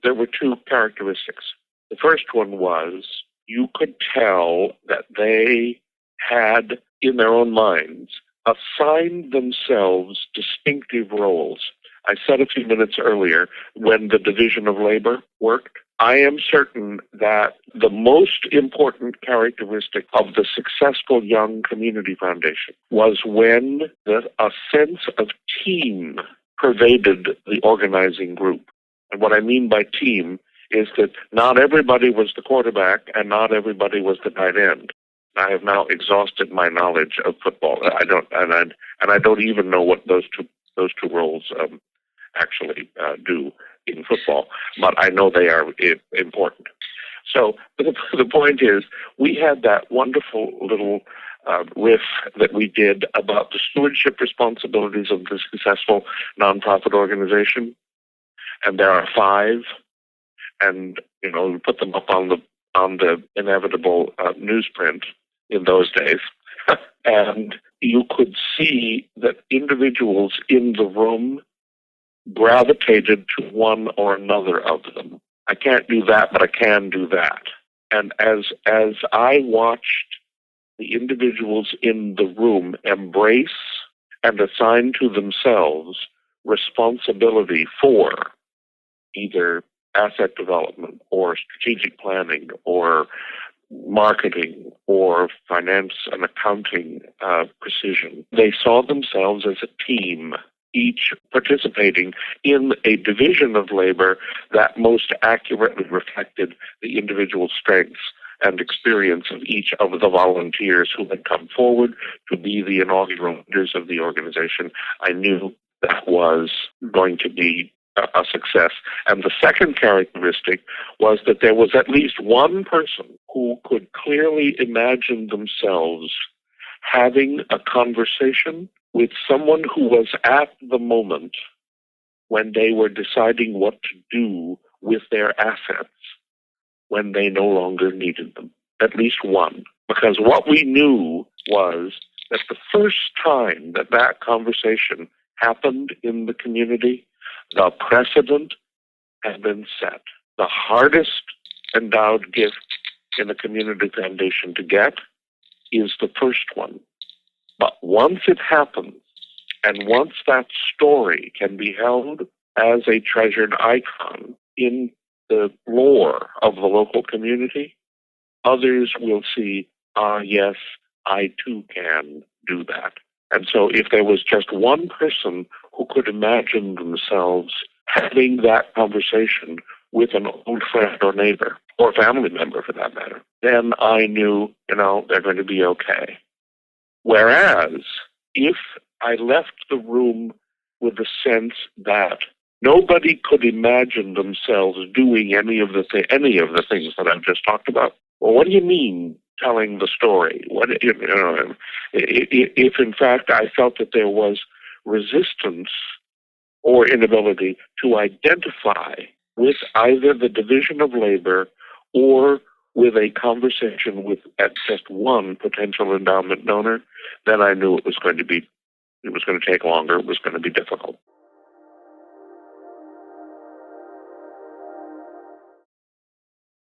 there were two characteristics. The first one was you could tell that they had, in their own minds, assigned themselves distinctive roles. I said a few minutes earlier when the division of labor worked. I am certain that the most important characteristic of the successful Young Community Foundation was when a sense of team pervaded the organizing group. And what I mean by team is that not everybody was the quarterback and not everybody was the tight end. I have now exhausted my knowledge of football. I don't even know what those two roles actually do in football, but I know they are important. So the point is, we had that wonderful little riff that we did about the stewardship responsibilities of the successful nonprofit organization, and there are 5, and we put them up on the inevitable newsprint in those days, and you could see that individuals in the room gravitated to one or another of them. I can't do that, but I can do that. And as I watched the individuals in the room embrace and assign to themselves responsibility for either asset development or strategic planning or marketing or finance and accounting precision, they saw themselves as a team, each participating in a division of labor that most accurately reflected the individual strengths and experience of each of the volunteers who had come forward to be the inaugural leaders of the organization. I knew that was going to be a success. And the second characteristic was that there was at least one person who could clearly imagine themselves having a conversation with someone who was at the moment when they were deciding what to do with their assets when they no longer needed them. At least one. Because what we knew was that the first time that conversation happened in the community, the precedent had been set. The hardest endowed gift in the community foundation to get is the first one. But once it happens, and once that story can be held as a treasured icon in the lore of the local community, others will see, yes, I too can do that. And so if there was just one person who could imagine themselves having that conversation with an old friend or neighbor, or family member for that matter, then I knew, they're going to be okay. Whereas if I left the room with the sense that nobody could imagine themselves doing any of the things that I've just talked about, well, what do you mean telling the story? If in fact I felt that there was resistance or inability to identify with either the division of labor or with a conversation with at just one potential endowment donor, then I knew it was going to take longer, it was going to be difficult.